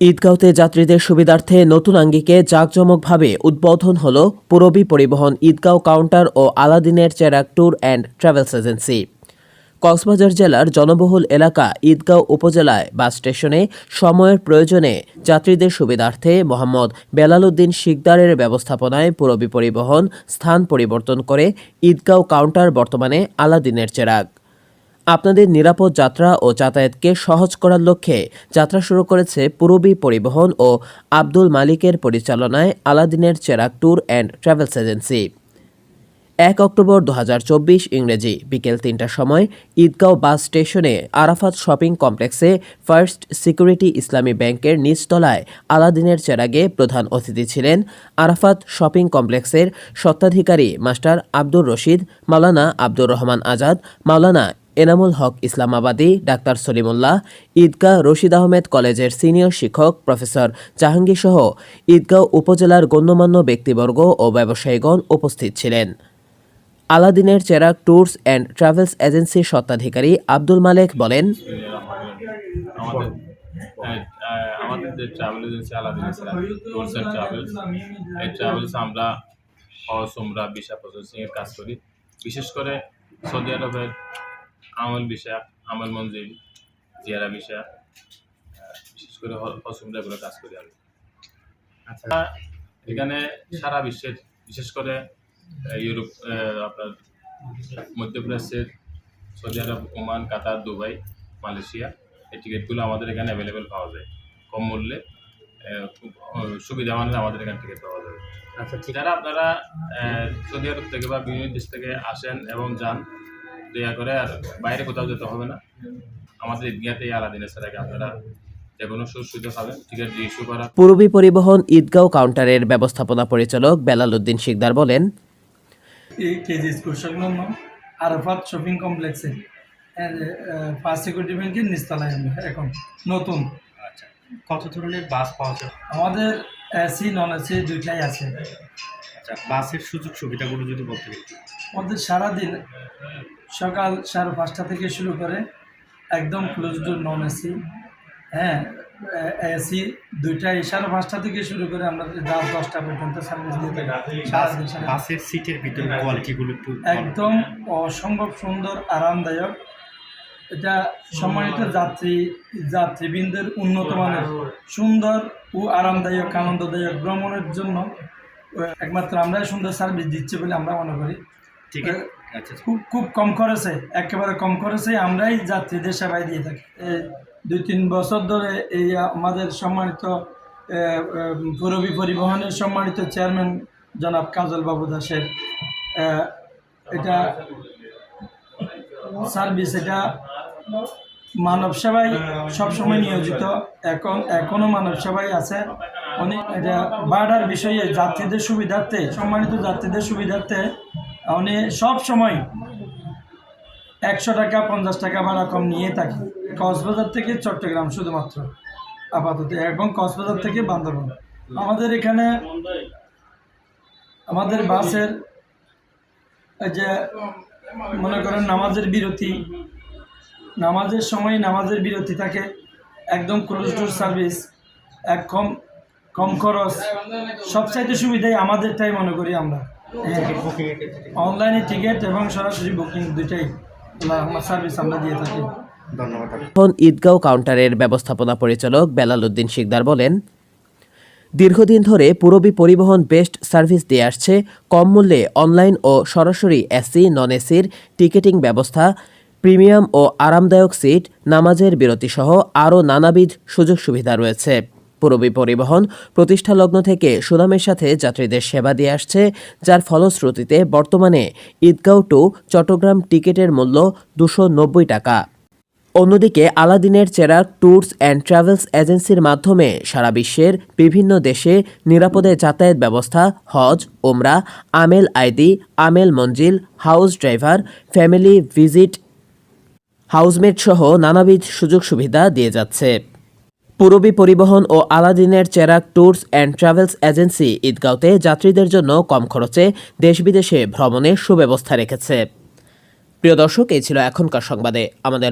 ঈদগাঁওতে যাত্রীদের সুবিধার্থে নতুন আঙ্গিকে জাঁকজমকভাবে উদ্বোধন হল পূরবী পরিবহন ঈদগাঁও কাউন্টার ও আলাদিনের চেরাগ tour and travels agency. Cox's Bazar জেলার জনবহুল এলাকা ঈদগাঁও উপজেলায় বাস স্টেশনে সময়ের প্রয়োজনে যাত্রীদের সুবিধার্থে মোহাম্মদ বেলাল উদ্দিন শিকদারের ব্যবস্থাপনায় পূরবী পরিবহন স্থান পরিবর্তন করে ঈদগাঁও কাউন্টার বর্তমানে আলাদিনের চেরাগ। আপনাদের নিরাপদ যাত্রা ও যাতায়াতকে সহজ করার লক্ষ্যে যাত্রা শুরু করেছে পূরবী পরিবহন ও আব্দুল মালিকের পরিচালনায় আলাদিনের চেরাগ tour and travels agency. 1 October 2024 ইংরেজি বিকেল 3টার সময় ঈদগাঁও বাস স্টেশনে আরাফাত শপিং কমপ্লেক্সে ফার্স্ট সিকিউরিটি ইসলামী ব্যাংকের নিচতলায় আলাদিনের চেরাগে প্রধান অতিথি ছিলেন আরাফাত শপিং কমপ্লেক্সের স্বত্বাধিকারী মাস্টার আব্দুর রশিদ, মাওলানা আব্দুর রহমান আজাদ, মাওলানা এনামুল হক ইসলামাবাদী, ডাক্তার সলিমুল্লাহ, ঈদগাঁ রশিদ আহমেদ কলেজের সিনিয়র শিক্ষক প্রফেসর জাহাঙ্গীর সহ ঈদগাঁও উপজেলার গণ্যমান্য ব্যক্তিবর্গ ও ব্যবসায়ীগণ উপস্থিত ছিলেন। আলাদিনের চেরাগ ট্যুরস অ্যান্ড ট্রাভেলস এজেন্সির স্বত্বাধিকারী আব্দুল মালেক বলেন, আমাদের যে ট্রাভেল এজেন্সি আলাদিনের চেরাগ ট্যুরস অ্যান্ড ট্রাভেলস, এই ট্রাভেলস আমরা হজ, উমরা, ভিসা প্রসেসিং এর কাজ করি। বিশেষ করে সৌদি আরবের আমল ভিসা, আমল মঞ্জিল, জিয়ারা ভিসা, বিশেষ করে হজ, উমরা এগুলো কাজ করি আমি। আচ্ছা, এখানে সারা বিশ্বের, বিশেষ করে ইউরোপ, আপনার মধ্যপ্রাচ্যের সৌদি আরব, ওমান, কাতার, দুবাই, মালয়েশিয়া, এই টিকিটগুলো আমাদের এখানে অ্যাভেলেবেল পাওয়া যায় কম মূল্যে, খুব সুবিধা মানের আমাদের এখানে টিকিট পাওয়া যাবে। আচ্ছা, যারা আপনারা সৌদি আরব থেকে বা বিভিন্ন দেশ থেকে আসেন এবং যান, দয়া করে আর বাইরে কোথাও যেতে হবে না। আমাদের ঈদগাঁতে আলাদিনের চেরাগে আপনারা যে কোনো সুবিধা পাবেন। টিকিট ইস্যু করা। পূরবী পরিবহন ঈদগাঁও কাউন্টারের ব্যবস্থাপনা পরিচালক বেলাল উদ্দিন শিকদার বলেন, কেজি স্কুল সংলগ্ন আরাফাত শপিং কমপ্লেক্সে ফার্স্ট সিকিউরিটি ব্যাংকের নিচতলায় আমরা এখন নতুন। আচ্ছা, কত ধরনের বাস পাওয়া যায়? আমাদের এসি নন এসি দুইটাই আছে। আচ্ছা, বাসের সুযোগ সুবিধাগুলো যদি বলতে পারি। আমাদের সারাদিন সকাল 5:30 থেকে শুরু করে একদম ক্লোজ ডোর নন এসি, হ্যাঁ এসি দুইটাই 5:30 থেকে শুরু করে আমরা রাত 10টা পর্যন্ত সার্ভিস দিয়ে থাকি। বাসের সিটের ভিতরে কোয়ালিটিগুলো একটু একদম অসম্ভব সুন্দর, আরামদায়ক। এটা সম্মানিত যাত্রীবৃন্দের উন্নত মানের সুন্দর ও আরামদায়ক আনন্দদায়ক ভ্রমণের জন্য একমাত্র আমরাই সুন্দর সার্ভিস দিচ্ছি বলে আমরা মনে করি। ঠিক আছে, আচ্ছা, খুব কম খরচে, একেবারে কম খরচে আমরাই যাত্রীদের সেবাই দিয়ে থাকি। 2-3 বছর ধরে এই আমাদের সম্মানিত পূরবী পরিবহনের সম্মানিত চেয়ারম্যান জনাব কাজল বাবু দাসের এটা সার্ভিস, এটা মানব সেবায় সবসময় নিয়োজিত, এখনও মানব সেবায় আছে উনি। এটা ভাড়ার বিষয়ে যাত্রীদের সুবিধার্থে, সম্মানিত যাত্রীদের সুবিধার্থে উনি সব সময় 100 টাকা 50 টাকা ভাড়া কম নিয়ে থাকি, কক্সবাজার থেকে চট্টগ্রাম শুধুমাত্র আপাতত, এবং কক্সবাজার থেকে বান্দরবান। আমাদের এখানে আমাদের বাসের যে মনে করেন নামাজের সময় নামাজের বিরতি থাকে, একদম ক্লোজ ডোর সার্ভিস, কম খরচ, সবচাইতে সুবিধাই আমাদেরটাই মনে করি আমরা। অনলাইনে টিকিট এবং সরাসরি বুকিং দুইটাই আমার সার্ভিস আমরা দিয়ে থাকি। ধন্যবাদ। ঈদগাঁও কাউন্টারের ব্যবস্থাপনা পরিচালক বেলাল উদ্দিন শিকদার বলেন, দীর্ঘদিন ধরে পূরবী পরিবহন বেস্ট সার্ভিস দিয়ে আসছে। কম মূল্যে অনলাইন ও সরাসরি এসি নন এসির টিকিটিং ব্যবস্থা, প্রিমিয়াম ও আরামদায়ক সিট, নামাজের বিরতিসহ আরও নানাবিধ সুযোগ সুবিধা রয়েছে। পূরবী পরিবহন প্রতিষ্ঠা লগ্ন থেকে সুনামের সাথে যাত্রীদের সেবা দিয়ে আসছে, যার ফলশ্রুতিতে বর্তমানে ঈদগাঁও টু চট্টগ্রাম টিকিটের মূল্য 290 টাকা। অন্যদিকে আলাদিনের চেরাগ ট্যুরস অ্যান্ড ট্রাভেলস এজেন্সির মাধ্যমে সারা বিশ্বের বিভিন্ন দেশে নিরাপদে যাতায়াত ব্যবস্থা, হজ, ওমরা, আমেল আইডি, আমেল মঞ্জিল, house driver, family visit, housemate সহ নানাবিধ সুযোগ সুবিধা দিয়ে যাচ্ছে। পূরবী পরিবহন ও আলাদিনের চেরাগ ট্যুরস অ্যান্ড ট্রাভেলস এজেন্সি ঈদগাঁওতে যাত্রীদের জন্য কম খরচে দেশ বিদেশে ভ্রমণের সুব্যবস্থা রেখেছে। প্রিয় দর্শক, এই ছিল এখনকার সংবাদে। আমাদের